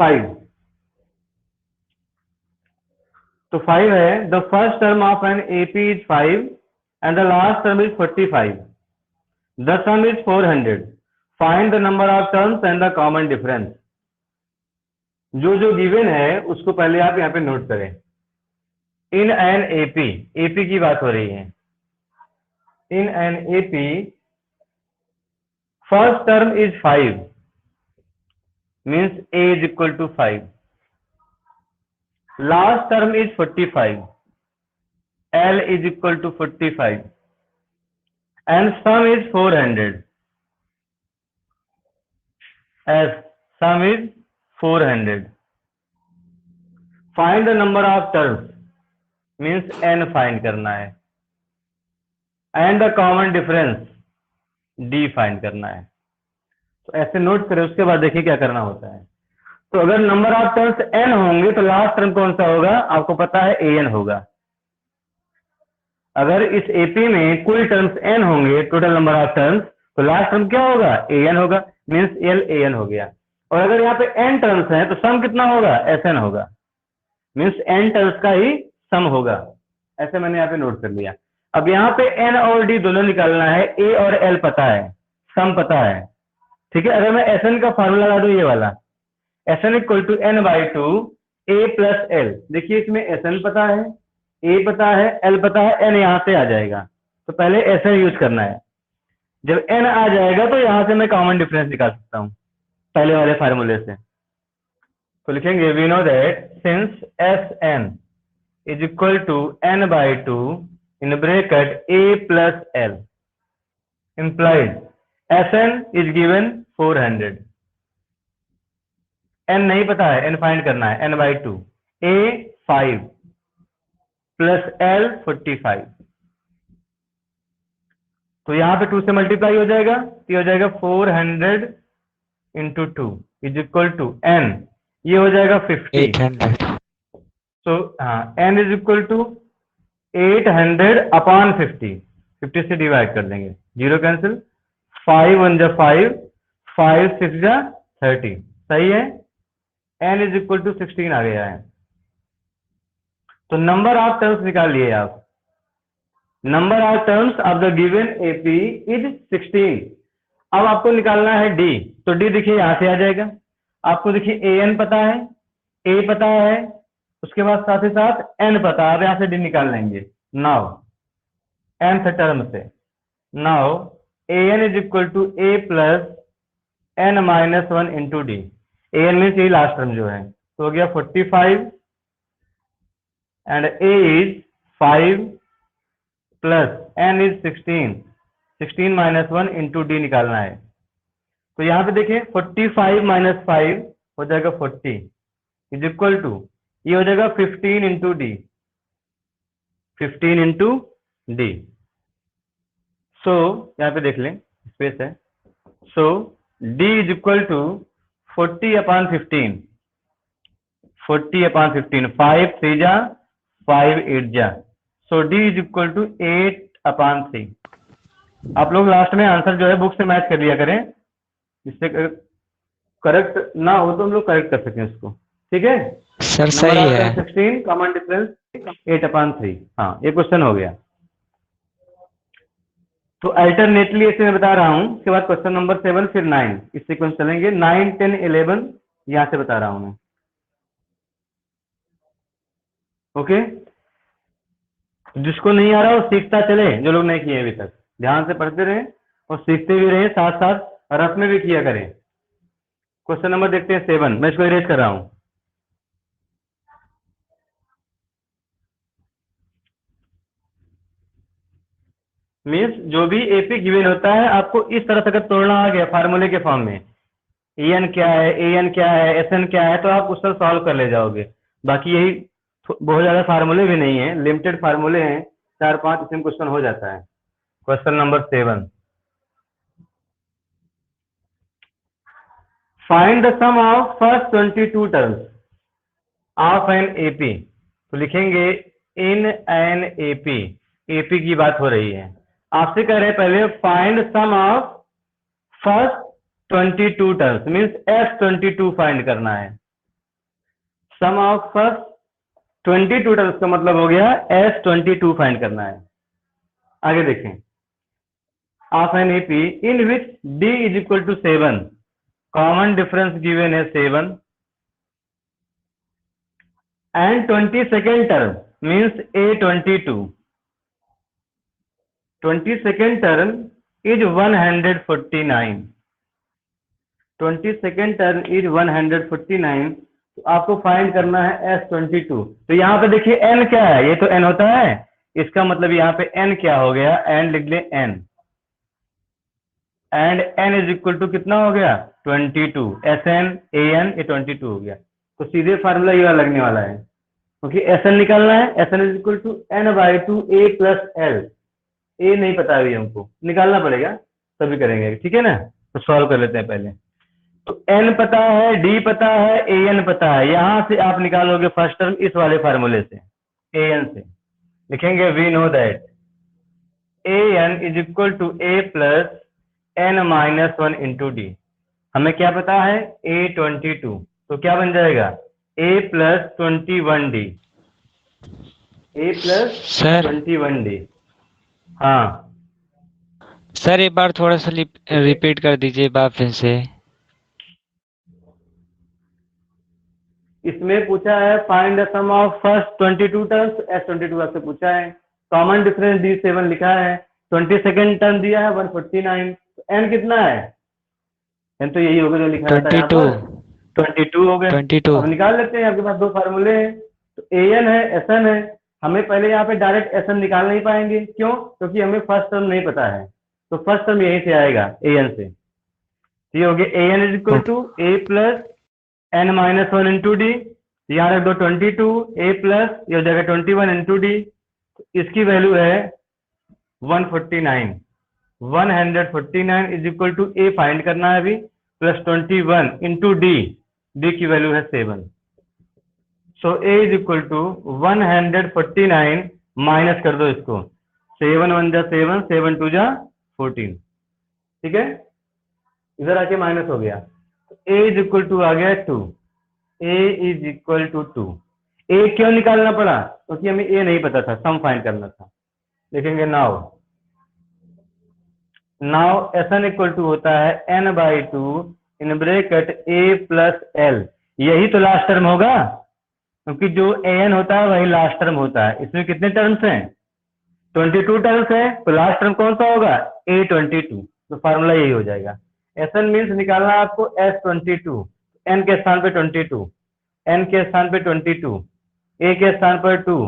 5। तो 5 है। The first term of an AP is 5 and the last term is 45। The some is 400। Find the number of terms and the common difference. जो जो given है उसको पहले आप यहाँ पे नोट करें। इन एन एपी, एपी की बात हो रही है। In an AP first term is 5 means a is equal to 5. Last term is 45. L is equal to 45. And sum is 400. As sum is 400. Find the number of terms means n find करना है and the common difference d find करना है। तो ऐसे note करें, उसके बाद देखिए क्या करना होता है। तो अगर नंबर ऑफ टर्म्स n होंगे तो लास्ट टर्म कौन सा होगा, आपको पता है an होगा। अगर इस एपी में कुल टर्म्स n होंगे, टोटल नंबर ऑफ टर्म्स, तो लास्ट टर्म क्या होगा, an होगा, मीन्स l an हो गया। और अगर यहाँ पे n टर्म्स हैं तो सम कितना होगा, sn होगा, मीन्स n टर्म्स का ही सम होगा। ऐसे मैंने यहाँ पे नोट कर लिया। अब यहाँ पे n और d दोनों निकालना है, a और l पता है, सम पता है, ठीक है। अगर मैं sn का फार्मूला लगा दूं ये वाला, Sn equal to n by 2 a plus l. देखिए इसमें Sn पता है, a पता है, l पता है, n यहां से आ जाएगा। तो पहले Sn यूज करना है। जब n आ जाएगा तो यहां से मैं कॉमन डिफरेंस निकाल सकता हूं पहले वाले फार्मूले से। तो लिखेंगे we know that since Sn is equal to n by 2 in bracket a plus l implies Sn is given 400। n नहीं पता है, n फाइंड करना है, n by 2, a 5 plus l 45। तो यहां पे 2 से मल्टीप्लाई हो जाएगा, तो ये हो जाएगा 400 into 2 is equal to n, ये हो जाएगा 50। 800। तो हाँ, n is equal to 800 upon 50, 50 से डिवाइड कर देंगे, जीरो कैंसिल, 5 1 जा 5, 5 6 जा 30, सही है। n इज इक्वल टू 16 आ गया है। तो नंबर ऑफ टर्म्स निकाल लिए आप। Number of terms of the given AP is 16। अब आपको निकालना है d, तो d देखिए यहां से आ जाएगा। आपको देखिए an पता है, a पता है, उसके बाद साथ ही साथ n पता है, अब यहां से d निकाल लेंगे। नाउ nth टर्म से, now an is equal to a plus n minus 1 into d. an means यही लास्ट टर्म जो है, तो हो गया 45 and a is 5 plus n is 16, 16 minus 1 into d निकालना है। तो यहां पे देखिए 45 माइनस 5 हो जाएगा 40 इज इक्वल टू, ये हो जाएगा 15 into d, 15 into d. So यहाँ पे देख लें, स्पेस है। So d is equal to 40 upon 15, 40 upon 15, 5 3 जा 5 8 जा, so d is equal to 8 upon 3। आप लोग लास्ट में आंसर जो है बुक से मैच कर लिया करें, जिससे करेक्ट ना हो तो हम लोग करेक्ट कर सकें उसको, ठीक है। सर सही है। 16 कॉमन डिफरेंस 8 अपॉन 3, हाँ ये क्वेश्चन हो गया। तो अल्टरनेटली ऐसे मैं बता रहा हूं, उसके बाद क्वेश्चन नंबर 7 फिर 9, इस सीक्वेंस चलेंगे। 9 10 11 यहां से बता रहा हूं मैं, ओके। जिसको नहीं आ रहा वो सीखता चले, जो लोग नहीं किए अभी तक, ध्यान से पढ़ते रहें और सीखते भी रहें, साथ साथ रफ में भी किया करें। क्वेश्चन नंबर देखते हैं 7, मैं इसको इरेज कर रहा हूं। मीन्स जो भी एपी गिवन होता है आपको इस तरह से अगर तोड़ना आ गया फार्मूले के फॉर्म में, an क्या है, an क्या है, sn क्या है, तो आप उस तरह सॉल्व कर ले जाओगे। बाकी यही बहुत ज्यादा फार्मूले भी नहीं है, लिमिटेड फार्मूले हैं, 4-5, इसमें क्वेश्चन हो जाता है। Question number 7, find the sum of first 22 terms of an AP. तो लिखेंगे इन एन एपी, एपी की बात हो रही है, आपसे कह रहे हैं पहले find sum of first 22 terms, means S22 find करना है। सम ऑफ फर्स्ट 22 टर्म्स का मतलब हो गया S22 फाइंड करना है। आगे देखें, of an AP in which D is equal to 7, common difference given है 7 and 22nd term means A22. 22nd term is 149. 22nd term is 149. तो आपको फाइंड करना है S22। तो यहाँ पे देखिए n क्या है, ये तो n होता है, इसका मतलब यहाँ पे n क्या हो गया, n लिख ले n, and n is equal to कितना हो गया 22, Sn An ये 22 हो गया। तो सीधे फार्मूला ये वाला लगने वाला है, क्योंकि Sn निकालना है, Sn is equal to n/2 a plus l. A नहीं पता अभी हमको, निकालना पड़ेगा तभी करेंगे, ठीक है ना। तो सॉल्व कर लेते हैं पहले। तो n पता है, d पता है, an पता है, यहां से आप निकालोगे फर्स्ट टर्म इस वाले फार्मूले से, an से लिखेंगे we know that an is equal to a plus n-1 into d. हमें क्या पता है A22, तो क्या बन जाएगा a plus 21d, a plus sir 21d। हाँ सर एक बार थोड़ा सा रिपीट कर दीजिए बात फिर से। इसमें पूछा है find the sum of first 22 terms, S22 आपसे पूछा है, कॉमन डिफरेंस D7 लिखा है, 22nd टर्म दिया है 149, तो n कितना है, n तो यही होगा जो लिखा रहता है यहाँ पर, 22 हो गए। 22। अब निकाल लेते हैं, आपके पास दो फार्मूले हैं, तो an है Sn है, हमें पहले यहाँ पे डायरेक्ट Sn निकाल नहीं पाएंगे, क्यों, क्योंकि हमें फर्स्ट टर्म नहीं पता है, तो फर्स्ट टर्म यहीं से आएगा an से। ये हो गया an is equal to a plus n-1 into d, यहाँ रख दो 22, a प्लस ये हो जाएगा 21 इंटू डी, इसकी वैल्यू है 149। 149 is equal to a find करना है अभी, प्लस 21 इंटू डी, डी की वैल्यू है 7। So a is equal to 149 minus कर दो इसको, 7 1 जा 7, 7 2 जा 14, ठीक है, इधर आके माइनस हो गया, a इज इक्वल टू आ गया 2, a is equal to 2। a क्यों निकालना पड़ा, क्योंकि हमें a नहीं पता था, सम फाइंड करना था। लिखेंगे नाउ Sn इक्वल टू होता है n/2 in bracket a plus l, यही तो लास्ट टर्म होगा, क्योंकि जो an होता है वही लास्ट टर्म होता है। इसमें कितने टर्म्स हैं 22 टर्म्स हैं, तो लास्ट टर्म कौन सा होगा A22, तो फार्मूला यही हो जाएगा। Sn मीन्स निकालना आपको S22, n के स्थान पे 22, n के स्थान पे 22, a के स्थान पर 2,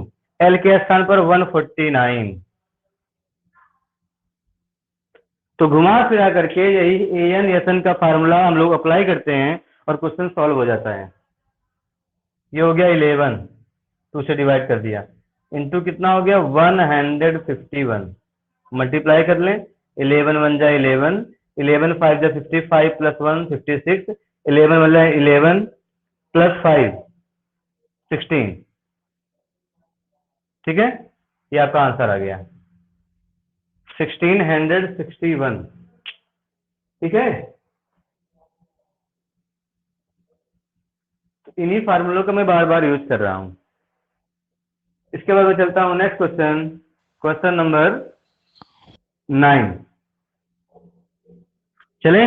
l के स्थान पर 149। तो घुमा फिरा करके यही an Sn का फार्मूला हम लोग अप्लाई करते हैं और क्वेश्चन सॉल्व हो जाता है। ये हो गया 11, 2 से डिवाइड कर दिया, इंटू कितना हो गया 151, मल्टीप्लाई कर लें, 11 1 जा 11, 11 5 जा 55 प्लस 1 56, 11 1 जा 11 प्लस 5 16, ठीक है, ये आपका आंसर आ गया 1661, ठीक है। तो इन्हीं फार्मूलों का मैं बार बार यूज कर रहा हूं। इसके बाद मैं चलता हूं नेक्स्ट क्वेश्चन, क्वेश्चन नंबर 9, चले।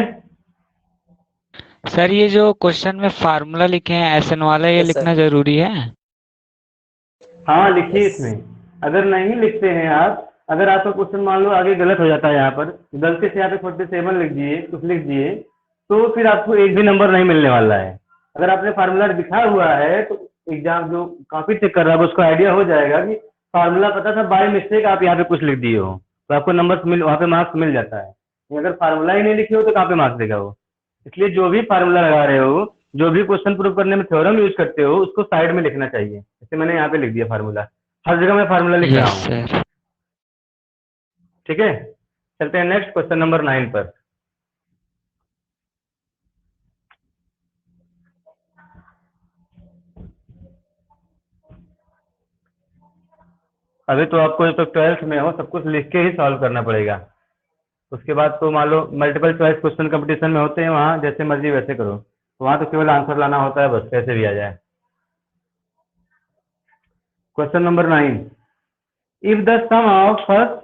सर ये जो क्वेश्चन में फार्मूला लिखे हैं Sn वाला, ये लिखना जरूरी है? हाँ लिखिए इसमें, अगर नहीं लिखते हैं आप, अगर आपका क्वेश्चन मान लो आगे गलत हो जाता है, यहाँ पर गलती से यहाँ पे 47 लिख दिए, कुछ लिख दिए, तो फिर आपको एक भी नंबर नहीं मिलने वाला है। अगर आपने फार्मूला लिखा हुआ है तो एग्जाम जो कॉपी चेक कर रहा है उसको आइडिया हो जाएगा कि फार्मूला पता था, बाय मिस्टेक आप यहाँ पे कुछ लिख दिए हो, तो आपको नंबर वहाँ पे मार्क्स मिल जाता है। अगर फार्मूला ही नहीं लिखे हो तो कहाँ पे मार्क्स देगा वो। इसलिए जो भी फार्मूला लगा रहे हो, जो भी क्वेश्चन प्रूव करने में थ्योरम यूज करते हो, उसको साइड में लिखना चाहिए। जैसे मैंने यहाँ पे लिख दिया फार्मूला, हर जगह मैं फार्मूला लिख रहा हूँ, ठीक है। चलते हैं नेक्स्ट क्वेश्चन नंबर 9 पर। अभी तो आपको जब तक 12th में हो सब कुछ लिख के ही सॉल्व करना पड़ेगा, उसके बाद तो मान लो मल्टीपल चॉइस क्वेश्चन कंपटीशन में होते हैं, वहाँ जैसे मर्जी वैसे करो, तो वहाँ तो केवल आंसर लाना होता है बस, कैसे भी आ जाए। Question number 9, if the sum of first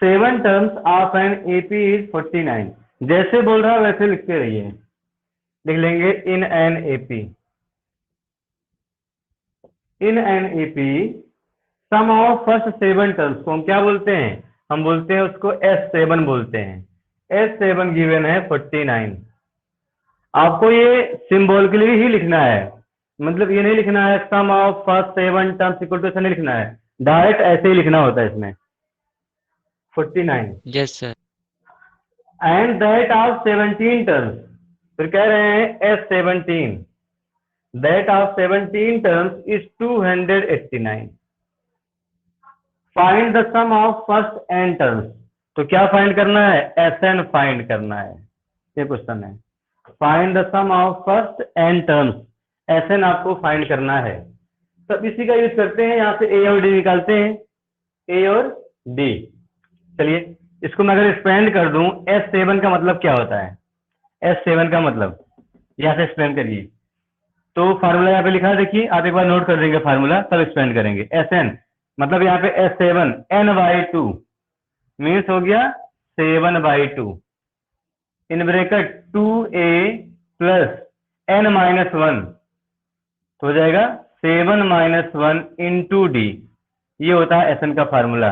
7 terms of an AP is 49, जैसे बोल रहा है वैसे लिखते रहिए, लिख लेंगे in an AP. In an AP some of first 7 terms को हम क्या बोलते हैं, हम बोलते हैं उसको S7 बोलते हैं। S7 गिवन है 49। आपको ये सिंबॉलिकली ही लिखना है, मतलब ये नहीं लिखना है sum of first 7 terms equal to, ऐसा नहीं लिखना है, डायरेक्ट ऐसे ही लिखना होता है इसमें 49 yes sir. And that of 17 terms, फिर कह रहे हैं S17 that of 17 terms is 289, find the sum of first n terms. तो क्या फाइंड करना है, Sn फाइंड करना है, ये क्वेश्चन है। Find the sum of first n terms, Sn आपको फाइंड करना है। तब इसी का यूज करते हैं, यहाँ से a और d निकालते हैं, a और d। चलिए इसको मैं अगर एक्सपेंड कर दूं, S7 का मतलब क्या होता है, S7 का मतलब यहाँ से एक्सप्लेन करिए। तो फार्मूला यहाँ पे लिखा है, देखिए आप एक बार नोट कर देंगे फार्मूला, तब एक्सपेंड करेंगे। Sn मतलब यहाँ पे S7 n/2 मीन्स हो गया 7/2 इन ब्रैकेट 2a प्लस n-1 तो हो जाएगा 7-1 इंटू डी। ये होता है Sn का फार्मूला।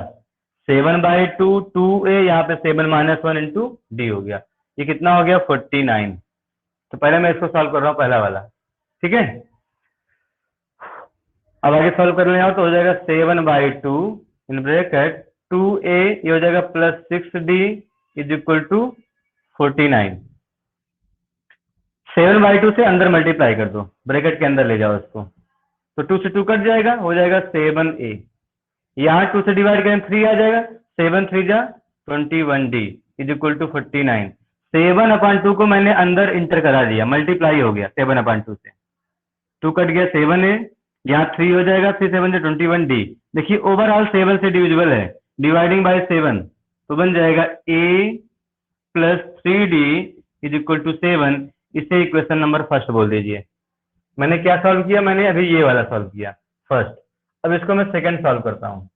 7/2 2a, यहाँ पे 7-1 इंटू डी हो गया। ये कितना हो गया 49। तो पहले मैं इसको सॉल्व कर रहा हूँ, पहला वाला, ठीक है। अब आगे सॉल्व कर लें तो हो जाएगा 7/2 इन ब्रैकेट 2a, ये हो जाएगा plus 6d is equal to 49। 7/2 से अंदर मल्टीप्लाई कर दो, ब्रैकेट के अंदर ले जाओ इसको, तो 2 से 2 कट जाएगा, हो जाएगा 7a। यहाँ 2 से डिवाइड करें 3 आ जाएगा, 7×3 जा 21d इज इक्वल टू 49। 7/2 को मैंने अंदर इंटर करा दिया, मल्टीप्लाई हो गया 7/2 से, 2 कट गया 7a, यहाँ 3 हो जाएगा, 3 7 से 21d। देखिए ओवरऑल 7 से डिविजिबल है, डिवाइडिंग बाय 7 तो बन जाएगा a plus 3d is equal to 7। इसे इक्वेशन नंबर फर्स्ट बोल दीजिए। मैंने क्या सॉल्व किया, मैंने अभी ये वाला सॉल्व किया फर्स्ट। अब इसको मैं सेकंड सॉल्व करता हूँ।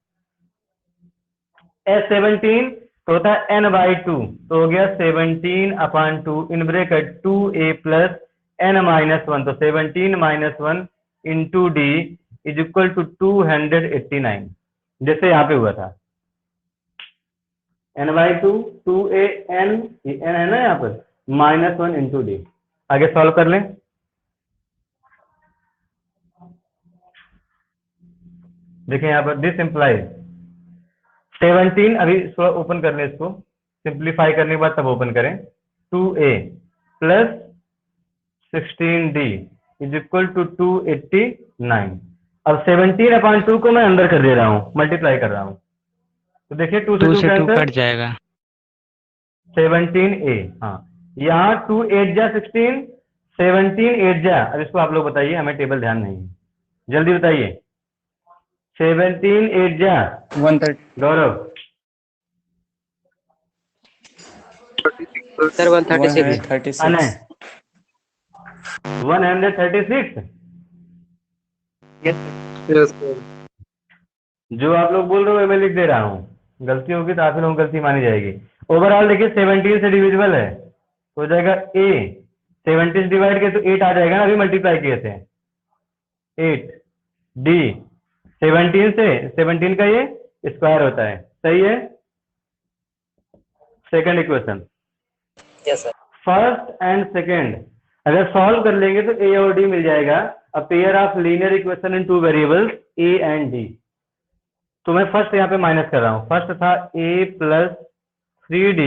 S17 तो होता है n/2, तो हो गया 17/2 इन ब्रैकेट 2a प्लस n-1, तो 17-1 into d is equal to 289, जैसे यहाँ पे हुआ था। n/2 2a n, ये n है ना यहाँ पर, -1 इंटू डी। आगे सॉल्व कर लें। देखिए यहाँ पर दिस इम्प्लाइज 17, अभी थोड़ा ओपन कर लें इसको, सिंप्लीफाई करने के बाद तब ओपन करें, 2a plus 16d is equal to 289। अब 17/2 को मैं अंदर कर दे रहा हूँ, मल्टीप्लाई कर रहा हूँ, तो देखिए 2 से 2 2 से 2 कैंसिल, कट जाएगा। 17a, हाँ यहाँ 2 8 जा 16, 17 8 जा। अब इसको आप लोग बताइए, हमें टेबल ध्यान नहीं है, जल्दी बताइए। 17 8 जा 130 गौरव, सर 136 अने 136 136। जो आप लोग बोल रहे हो मैं लिख दे रहा हूँ, गलती होगी तो आप लोगों को गलती मानी जाएगी। ओवरऑल देखिए 17 से डिविजिबल है, तो हो जाएगा a, 17 से डिवाइड किया तो 8 आ जाएगा ना, अभी मल्टीप्लाई किए थे 8 d, 17 से 17 का ये स्क्वायर होता है, सही है। Second equation, yes sir. First and second अगर सॉल्व कर लेंगे तो a और d मिल जाएगा। A pair of linear equation in 2 variables a and d। तो मैं फर्स्ट यहाँ पे माइनस कर रहा हूँ, फर्स्ट था a plus 3d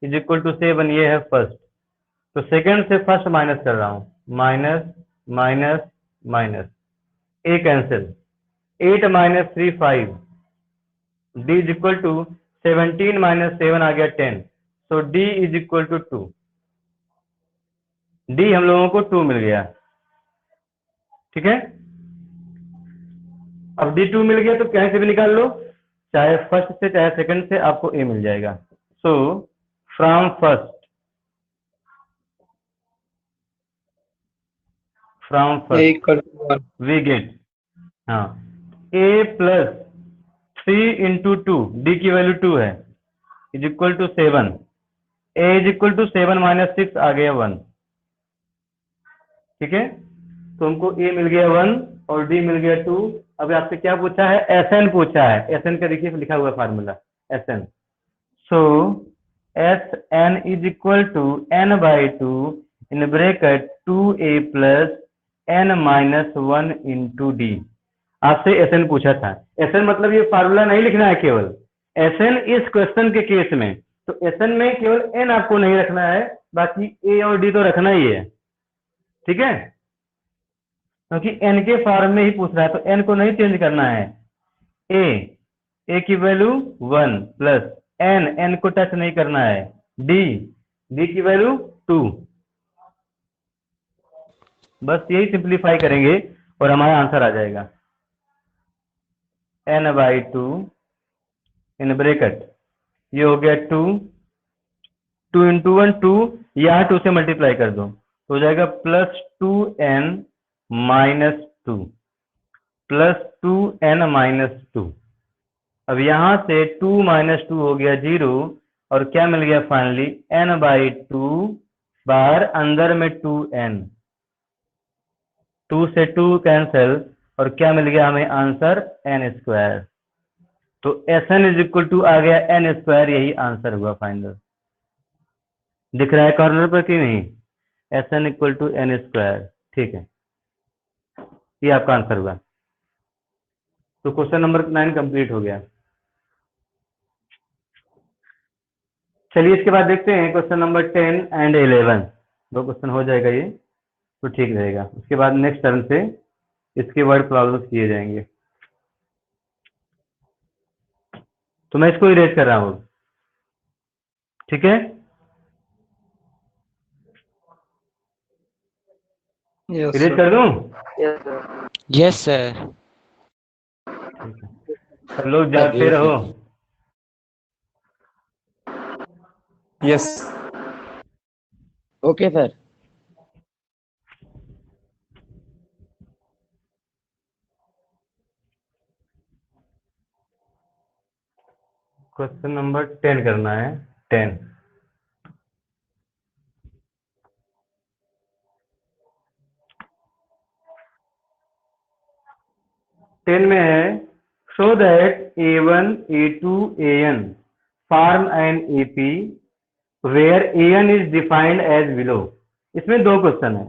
is equal to 7, ये है फर्स्ट। तो सेकंड से फर्स्ट माइनस कर रहा हूँ, minus minus minus, a cancel, 8 - 3 5, d is equal to 17 - 7 आ गया 10, तो d is equal to 2। d हम लोगों को 2 मिल गया, ठीक है। अब d2 मिल गया तो कहीं से भी निकाल लो, चाहे फर्स्ट से चाहे सेकंड से, आपको a मिल जाएगा। So from first equal to 1. we get हाँ, a प्लस 3 इंटू 2, डी की वैल्यू 2 है, is equal to 7। a is equal to 7 minus 6 आ गया 1। ठीक है, तो हमको a मिल गया 1 और d मिल गया 2। अब आपसे क्या पूछा है? Sn पूछा है। Sn का देखिए लिखा हुआ formula Sn। So Sn is equal to n by 2 in bracket 2a plus n minus 1 into d. आपसे Sn पूछा था। Sn मतलब ये फार्मूला नहीं लिखना है केवल, Sn इस क्वेश्चन के केस में, तो Sn में केवल n आपको नहीं रखना है, बाकी a और d तो रखना ही है। ठीक है, क्योंकि n के फॉर्म में ही पूछ रहा है, तो n को नहीं चेंज करना है। a की वैल्यू 1 प्लस n को टच नहीं करना है, d की वैल्यू 2। बस यही सिंप्लीफाई करेंगे और हमारा आंसर आ जाएगा n बाई 2 इन ब्रैकेट, ये हो गया 2, 2 इंटू 1 2, यहाँ 2 से मल्टीप्लाई कर दो तो हो जाएगा plus 2n minus 2 plus 2n minus 2। अब यहाँ से 2 माइनस 2 हो गया 0, और क्या मिल गया फाइनली? n बाई 2, बाहर अंदर में 2n, 2 से 2 कैंसिल, और क्या मिल गया हमें आंसर? n square. तो Sn इज इक्वल टू आ गया n स्क्वायर, यही आंसर हुआ फाइनल। दिख रहा है कॉर्नर पर कि नहीं? Sn equal to n square. ठीक है, ये आपका आंसर हुआ। तो क्वेश्चन नंबर 9 कंप्लीट हो गया। चलिए इसके बाद देखते हैं क्वेश्चन नंबर 10 एंड 11। 2 क्वेश्चन हो जाएगा ये, तो ठीक रहेगा। उसके बाद नेक्स्ट टर्म से इसके वर्ड प्रॉब्लम्स किए जाएंगे। तो मैं इसको इरेज कर रहा हूँ। ठीक है, Yes, इरेज sir. कर दूं? Yes, sir. Yes sir. सब लोग जागते रहो। Yes. Okay sir. Question number 10 करना है। 10 में है, show that A1 A2 AN form an AP where AN is defined as below. इसमें 2 क्वेश्चन है।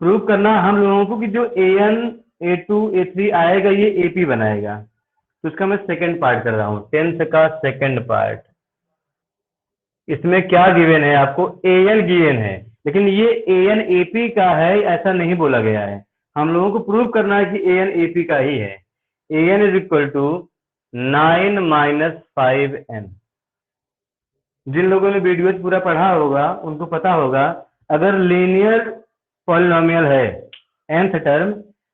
प्रूव करना हम लोगों को कि जो AN A2 A3 आएगा ये AP बनाएगा। तो इसका मैं सेकंड पार्ट कर रहा हूँ, 10th का सेकंड पार्ट। इसमें क्या गिवन है आपको? AN गिवन है, लेकिन ये AN AP का है ऐसा नहीं बोला गया है। हम लोगों को प्रूव करना है कि AN AP का ही है। AN is equal to 9 minus 5n। जिन लोगों ने वीडियो पूरा पढ़ा होगा उनको पता होगा, अगर लीनियर पॉलिनोमियल है, nth term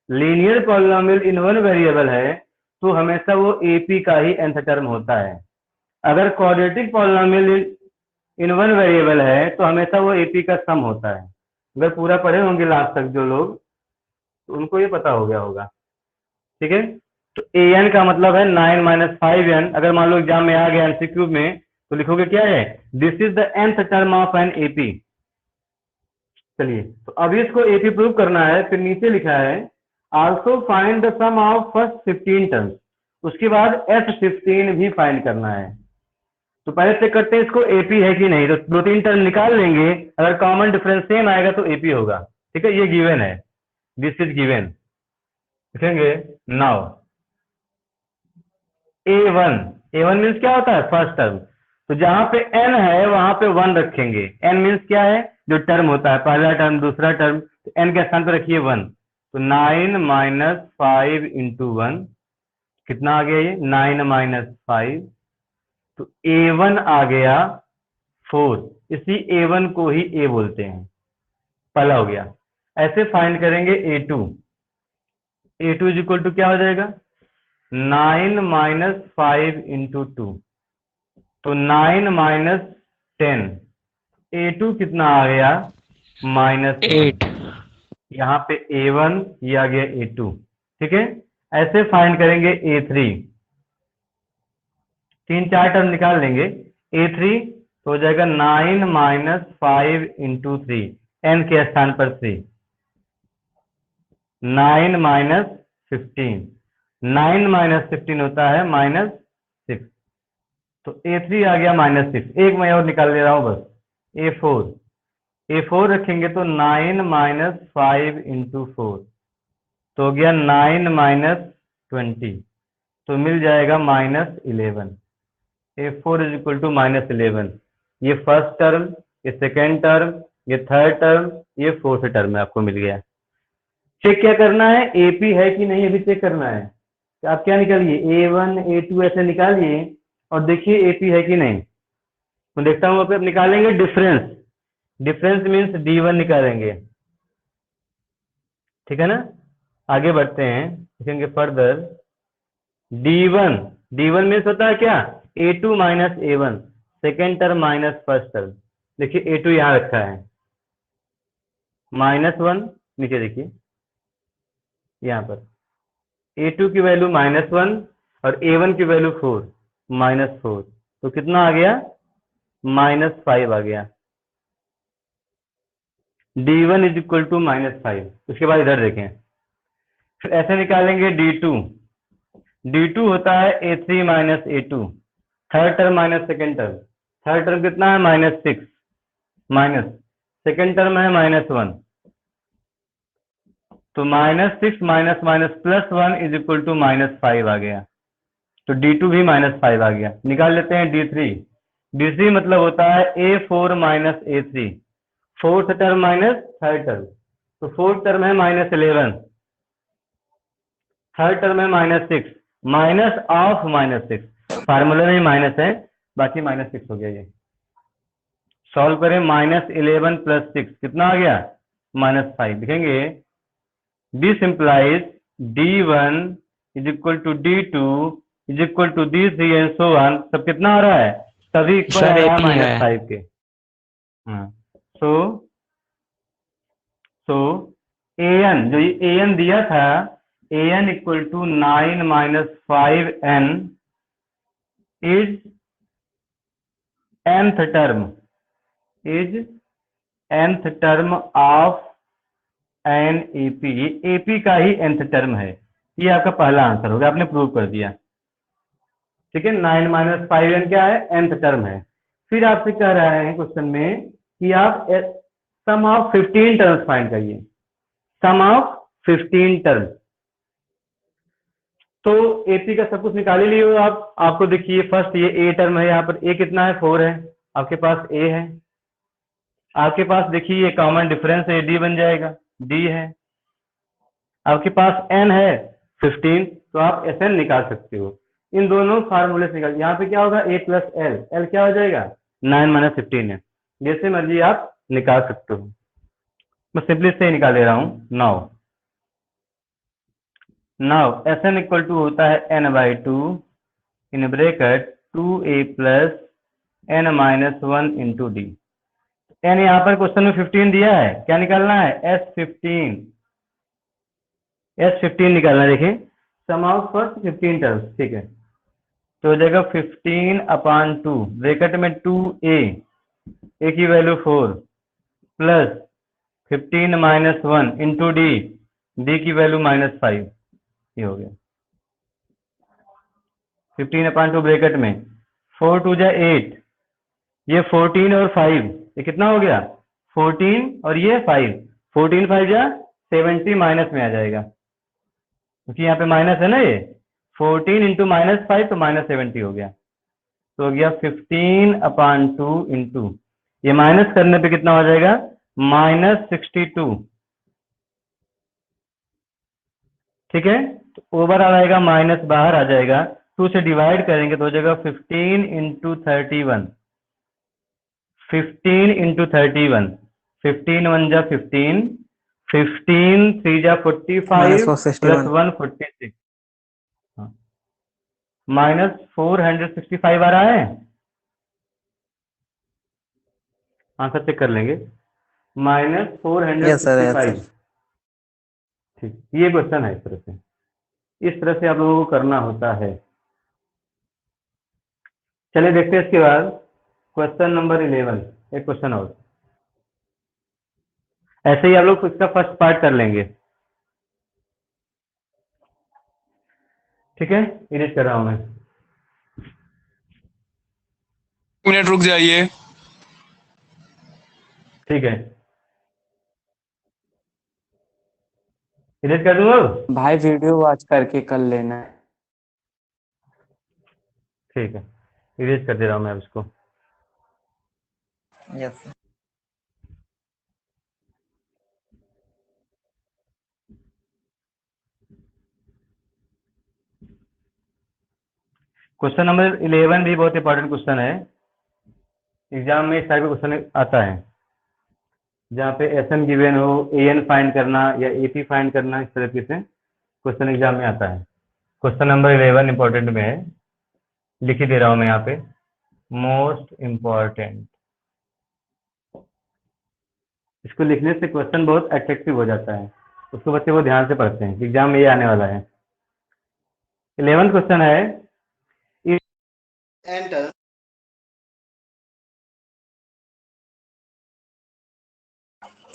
linear polynomial in one variable है, तो हमेशा वो AP का ही nth टर्म होता है। अगर quadratic polynomial in one variable है तो हमेशा वो AP का सम होता है। अगर पूरा पढ़े होंगे लास्ट तक जो लोग, तो उनको ये पता हो गया होगा। ठीक है, तो AN का मतलब है 9 माइनस 5n। अगर मान लो एग्जाम में आ गया MCQ में, तो लिखोगे क्या है? This is the nth term of an AP। चलिए, तो अभी इसको AP प्रूव करना है। फिर नीचे लिखा है also find the sum of first 15 terms. उसके बाद F15 भी फाइंड करना है। तो पहले चेक करते हैं इसको AP है कि नहीं। तो 2-3 टर्म निकाल लेंगे, अगर कॉमन डिफरेंस सेम आएगा तो AP होगा। ठीक है, ये गिवन है, दिस इज गिवन। लिखेंगे नाउ A1 मीन्स क्या होता है? First term. तो जहां पे n है वहां पे 1 रखेंगे। n मीन्स क्या है? जो टर्म होता है, पहला टर्म दूसरा टर्म, तो n के स्थान पे रखिए 1। तो 9 माइनस 5 इंटू 1 कितना आ गया? ये 9 माइनस 5। तो A1 आ गया 4। इसी A1 को ही A बोलते हैं। पहला हो गया। ऐसे फाइंड करेंगे A2। A2 is equal to क्या हो जाएगा? 9 माइनस 5 इंटू 2, तो 9 माइनस 10। A2 कितना आ गया? -1। 8। यहाँ पे A1, ये आ गया A2। ठीक है, ऐसे फाइंड करेंगे A3, 3-4 टर्म निकाल लेंगे। A3 तो हो जाएगा 9 माइनस 5 इंटू 3, n के स्थान पर 3, 9 माइनस 15, 9 माइनस 15 होता है -6, तो A3 आ गया -6। एक मैं और निकाल ले रहा हूँ बस, A4 रखेंगे तो 9 माइनस 5 इंटू 4 तो हो गया 9 माइनस 20, तो मिल जाएगा -11। A4 is equal to -11। ये फर्स्ट टर्म, ये सेकेंड टर्म, ये थर्ड टर्म, ये फोर्थ टर्म में आपको मिल गया। चेक क्या करना है, AP है कि नहीं अभी चेक करना है। तो आप क्या निकालिए, A1 A2 ऐसे निकालिए और देखिए AP है कि नहीं। तो देखता हूँ, अब निकालेंगे डिफरेंस, डिफरेंस मीन्स D1 निकालेंगे, ठीक है ना। आगे बढ़ते हैं, देखेंगे फर्दर। D1 मीन्स होता है क्या, A2 minus A1, second term minus first term. देखिए A2 यहाँ रखा है -1, नीचे देखिए यहाँ पर A2 की वैल्यू -1 और A1 की वैल्यू 4, -4, तो कितना आ गया, -5 आ गया। D1 is equal to -5। उसके बाद इधर देखें, फिर ऐसे निकालेंगे D2 होता है A3 minus A2, third term minus second term. Third term कितना है, -6, माइनस सेकेंड टर्म है -1, तो -6 minus minus +1 is equal to -5 आ गया। तो D2 भी -5 आ गया। निकाल लेते हैं D3 मतलब होता है A4 minus A3, fourth term minus third term, तो फोर्थ टर्म है -11, थर्ड टर्म है -6, माइनस ऑफ -6, फार्मूला में माइनस है, बाकी -6 हो गया। ये सॉल्व करें, -11 + 6 कितना आ गया, -5। देखेंगे this implies D1 is equal to D2 is equal to D3 and so on, सब कितना आ रहा है, सभी इक्वल आ सर रहा है AP है। -5 के। हाँ, तो an, जो ये an दिया था, an equal to 9 minus 5n is nth term, is nth term of an AP। ये AP का ही nth टर्म है। ये आपका पहला आंसर होगा, आपने प्रूव कर दिया। ठीक है, 9 माइनस 5n क्या है, nth टर्म है। फिर आपसे कह रहे हैं क्वेश्चन में कि आप सम ऑफ 15 टर्म्स फाइंड करिए, सम ऑफ 15 टर्म्स। तो AP का सब कुछ निकाल ही लिए हो आप। आपको देखिए फर्स्ट ये A टर्म है, यहाँ पर A कितना है, 4 है, आपके पास A है। आपके पास देखिए ये कॉमन डिफरेंस है, D बन जाएगा, D है। आपके पास N है 15, तो आप SN निकाल सकते हो। इन दोनों फार्मूले से निकाल, यहाँ पे क्या होगा, A प्लस L क्या हो जाएगा, 9 माइनस 15 है। जैसे मर्जी आप निकाल सकते हो, मैं सिंपली से निकाल ले रहा हूँ। नाउ SN इक्वल टू होता है n/2 इन bracket 2a plus n minus 1 into D. n यहाँ पर क्वेश्चन में 15 दिया है, क्या निकालना है, S15 निकालना है। देखिए सम ऑफ फर्स्ट 15 टर्म्स, ठीक है, तो हो जाएगा 15/2 ब्रैकेट में 2a की value 4 plus 15 minus 1 into D की वैल्यू -5, ये हो गया 15/2 ब्रैकेट में 4 2 जा 8, ये 14 और 5, ये कितना हो गया, 14 और ये 5, 14 5 जा 70 माइनस में आ जाएगा, क्योंकि यहाँ पे माइनस है ना, ये 14 इंटू -5 तो -70 हो गया। तो हो गया 15/2 इंटू, ये माइनस करने पे कितना हो जाएगा, -62। ठीक है, तो ओवर आ जाएगा, माइनस बाहर आ जाएगा, 2 से डिवाइड करेंगे तो हो जाएगा 15 इंटू 31, 15 इंटू 31, 15 1 जा 15, 15 3 जा 45 प्लस 1 46, -465 आ रहा है। आंसर चेक कर लेंगे, Yes, sir. Yes, -465। sir. ठीक, ये क्वेश्चन है इस तरह से। इस तरह से आप लोगों को करना होता है। चलिए देखते हैं इसके बाद क्वेश्चन नंबर 11, एक क्वेश्चन और। ऐसे ही आप लोग इसका फर्स्ट पार्ट कर लेंगे, ठीक है। इरेज कर रहा हूं मैं। मिनट रुक जाइए। ठीक है, इरेज कर दूंगा अब? भाई वीडियो वॉच करके कर लेना है। ठीक है, इरेज कर दे रहा हूं मैं अब इसको। Yes, sir. क्वेश्चन नंबर 11 भी बहुत इंपॉर्टेंट क्वेश्चन है। एग्जाम में इस टाइप का क्वेश्चन आता है जहाँ पे एस एन गिवन हो, ए एन फाइंड करना या ए पी फाइंड करना, इस तरीके से क्वेश्चन एग्जाम में आता है। क्वेश्चन नंबर 11 इंपॉर्टेंट में है, लिख ही दे रहा हूँ मैं यहाँ पे, मोस्ट इम्पॉर्टेंट। इसको लिखने से क्वेश्चन बहुत अट्रैक्टिव हो जाता है, उसको बच्चे को ध्यान से पढ़ते हैं, एग्जाम में ये आने वाला है। 11 क्वेश्चन है, एंटर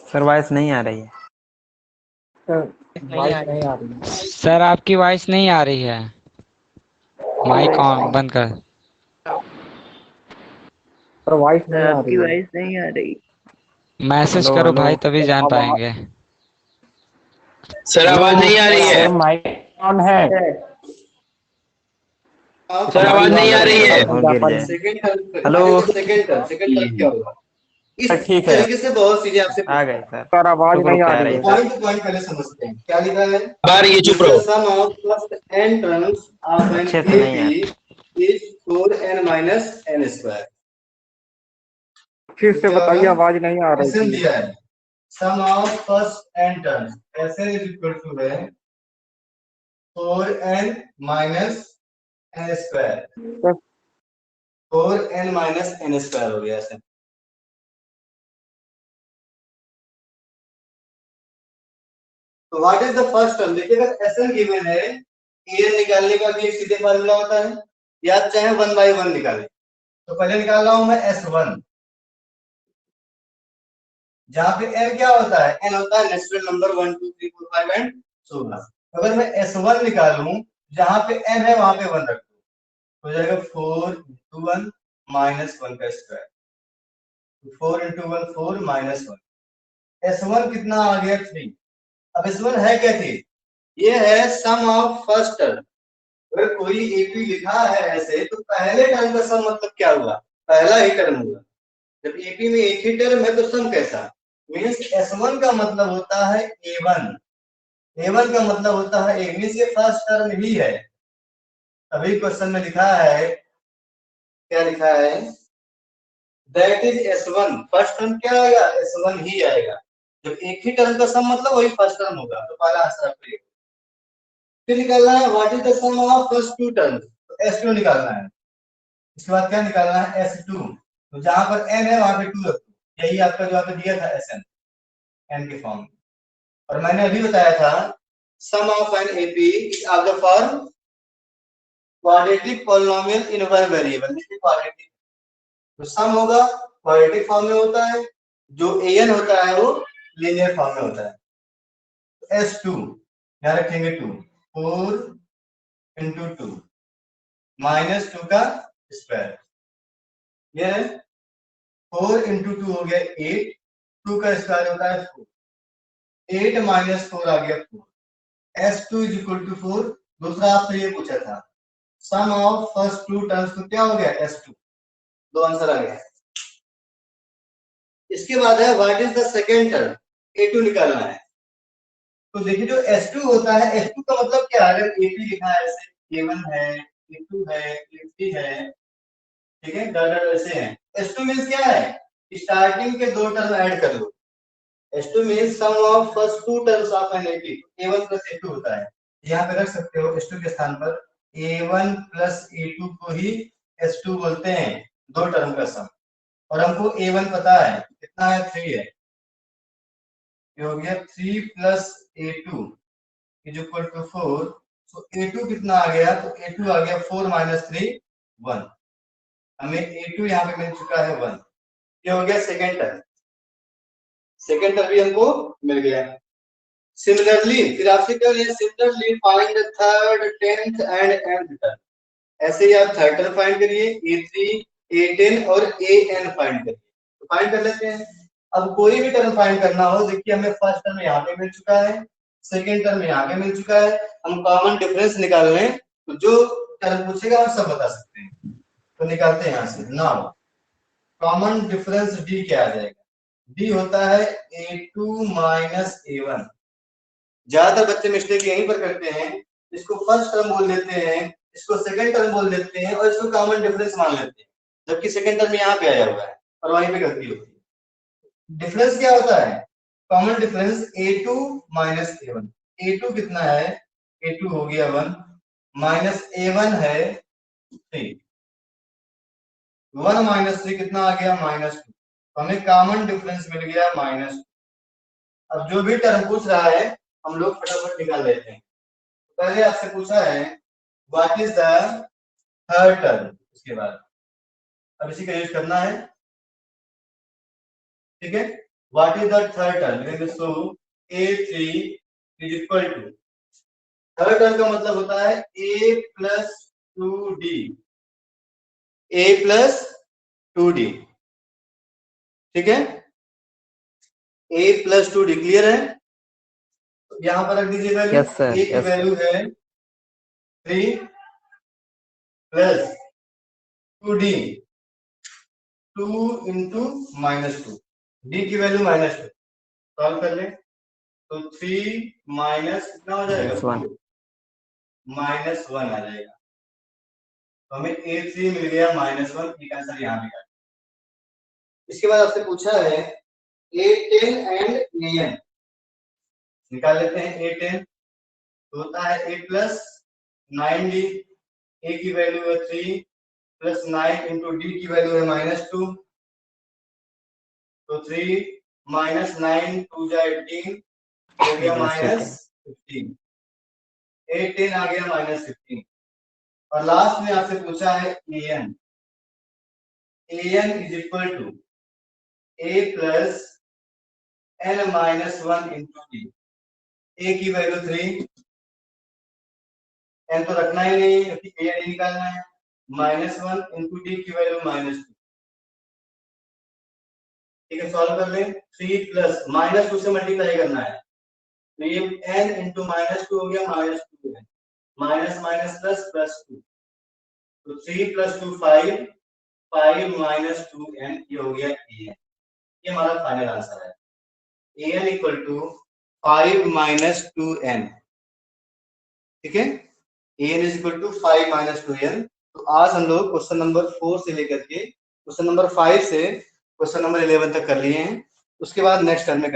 सर वॉइस नहीं आ रही है। वॉइस नहीं आ रही है। सर आपकी वॉइस नहीं आ रही है, माइक ऑन बंद कर। पर वॉइस नहीं आ आपकी रही है। वॉइस नहीं आ रही। मैसेज हेलो करो हेलो। भाई, तभी जान पाएंगे। सर आवाज नहीं आ रही है। सर माइक ऑन है। सर आवाज नहीं आ रही है। हो गिर जाए। हेलो। सेकंड टर्म क्या होगा? इस सर ठीक है, तरीके से बहुत चीजें आपसे आ गए सर। सर आवाज रुक नहीं रुक आ आ रही रही है। है। पॉइंट टू पॉइंट पहले समझते हैं, क्या लिखा है? बाहर ये चुप रहो। Sum of first n terms of an अच्छे से नहीं AP is 4n minus n square. फिर से बताइए, आवाज नहीं आ रही क्वेश्चन थी। दिया है, sum of first n terms ऐसे इज इक्वल टू है 4n minus n square. Sir 4n minus n square हो गया ऐसे। तो what is the first term? देखिएगा Sn गिवन है, an निकालने का भी एक सीधे फार्मूला होता है, या चाहे 1 by 1 निकालें। तो पहले निकाल रहा हूं मैं S1, जहां पे n क्या होता है? n होता है natural number 1 2 3 4 5 and so on. अगर मैं S1 निकालूं, जहां पे n है वहां पे 1 रख दो, हो जाएगा 4 into 1 minus 1 का स्क्वायर। 4 into 1 4 minus 1। S1 कितना आ गया? 3। अब S1 है क्या थी? ये है सम ऑफ फर्स्ट टर्म। अगर कोई एपी लिखा है ऐसे, तो पहले टर्म का सम मतलब क्या हुआ? पहला ही टर्म हुआ। जब एपी में एक ही टर्म है तो सम कैसा? मीन्स S1 का मतलब होता है A1, A1 का मतलब होता है A, मीन्स ये फर्स्ट टर्म ही है। अभी क्वेश्चन में लिखा है, क्या लिखा है? That is S1। First term क्या आएगा? S1 ही आएगा। जब एक ही टर्म का सम मतलब वही फर्स्ट टर्म होगा, तो पहला आंसर आपका ये। फिर निकालना है what is the sum of first two terms, तो S2 निकालना है। इसके बाद क्या निकालना है? S2। तो जहां पर n है वहां पे 2 रखो, यही आपका जो आपने दिया था Sn, n के फॉर्म में। और मैंने अभी बताया था sum of an AP is of the form quadratic polynomial in one variable. देखिए क्वाड्रेटिक, तो सम होगा क्वाड्रेटिक फॉर्म में होता है, जो an होता है वो लीनियर फॉर्म में होता है। तो S2 यहां रखेंगे 2, 4 into 2 minus 2 का स्क्वायर। ये 4 into 2 हो गया 8, 2 का स्क्वायर होता है 4, 8 minus 4 आ गया 4। S2 is equal to 4। दूसरा आपसे ये पूछा था sum of first two terms, तो क्या हो गया? S2। दो आंसर आ गया। इसके बाद है what is the second term? A2 निकालना है। तो देखिए जो S2 होता है, S2 का मतलब क्या है? अगर AP लिखा है ऐसे, A1 है, A2 है, A3 है, ठीक है, डॉट ऐसे हैं। S2 मींस क्या है? स्टार्टिंग के दो टर्म ऐड कर लो। S2 means sum of first two terms of an AP। A1 plus A2 होता है, यहाँ पे रख सकते हो S2 के स्थान पर A1 प्लस A2 को ही S2 बोलते हैं, दो टर्म का सम। और हमको A1 पता है कितना है? 3 है। ये हो गया 3 plus A2 is equal to 4। तो a2 कितना आ गया, तो a2 आ गया 4 - 3 1। हमें a2 यहाँ पे मिल चुका है 1। ये हो गया सेकेंड टर्म। सेकेंड टर्म भी हमको मिल गया। सिमिलरली फिर आपसे क्या है, similarly find the third, 10th and nth term. ऐसे ही आप थर्ड टर्म फाइंड करिए, a3 a10 और an फाइंड करिए। तो फाइंड कर लेते हैं। अब कोई भी टर्म फाइंड करना हो, देखिए हमें फर्स्ट टर्म यहाँ पे मिल चुका है, सेकेंड टर्म यहाँ पे मिल चुका है, हम कॉमन डिफरेंस निकाल रहे हैं, तो जो टर्म पूछेगा हम सब बता सकते हैं। तो निकालते हैं यहाँ से। नाउ कॉमन डिफरेंस d क्या आ जाएगा, d होता है a2 माइनस a1। ज्यादातर बच्चे मिस्टेक यहीं पर करते हैं, इसको फर्स्ट टर्म बोल देते हैं, इसको सेकंड टर्म बोल देते हैं और इसको कॉमन डिफरेंस मान लेते हैं, जबकि सेकंड टर्म यहाँ पे आया हुआ है और वहीं पे गलती होती है। डिफरेंस क्या होता है, common difference a2 minus a1। a2 कितना है, a2 हो गया 1 माइनस a1 है 3। 1 माइनस 3 कितना आ गया, -2। तो हमें कॉमन डिफरेंस मिल गया -2। अब जो भी टर्म पूछ रहा है हम लोग फटाफट निकाल लेते हैं। पहले आपसे पूछा है what is the third term, उसके बाद अब इसी का यूज करना है, ठीक है। What is the third term, so a3 is equal to, third term का मतलब होता है a plus 2d, a plus 2d, ठीक है। a प्लस 2d क्लियर है। यहाँ पर रख दीजिए वैल्यू। Yes, sir. a की Yes, वैल्यू है 3 प्लस 2d, 2 इंटू -2, d की वैल्यू -2। सॉल्व कर ले तो 3 माइनस कितना हो जाएगा, -1। -1 आ जाएगा। तो हमें a3 मिल गया -1, एक आंसर यहाँ पे काट। इसके बाद आपसे पूछा है a10 एंड an, निकाल लेते हैं। a10 तो होता है a प्लस 9d, a की वैल्यू है 3 प्लस 9 इंटू d की वैल्यू है -2, तो 3 माइनस 9 2 जा 18 हो गया -15। a10 आ गया -15। और लास्ट में आपसे पूछा है an, an is equal to a plus n-1 into d। a की वैल्यू 3, n तो रखना ही नहीं है क्योंकि an निकालना है, -1 इंटू d की वैल्यू -2, ठीक है। सॉल्व कर ले। 3 प्लस -2 से मल्टीप्लाई करना है, तो ये n इंटू -2 हो गया, -2 है, माइनस माइनस प्लस प्लस 2, तो 3 प्लस 2 5, 5 माइनस 2n, ये हो गया an। ये हमारा फाइनल आंसर है, an equal to 5 minus 2n, ठीक है। an is equal to 5 minus 2n। तो आज हम लोग क्वेश्चन नंबर 4 से लेकर के क्वेश्चन नंबर 5 से क्वेश्चन नंबर 11 तक कर लिए हैं। उसके बाद नेक्स्ट टर्म में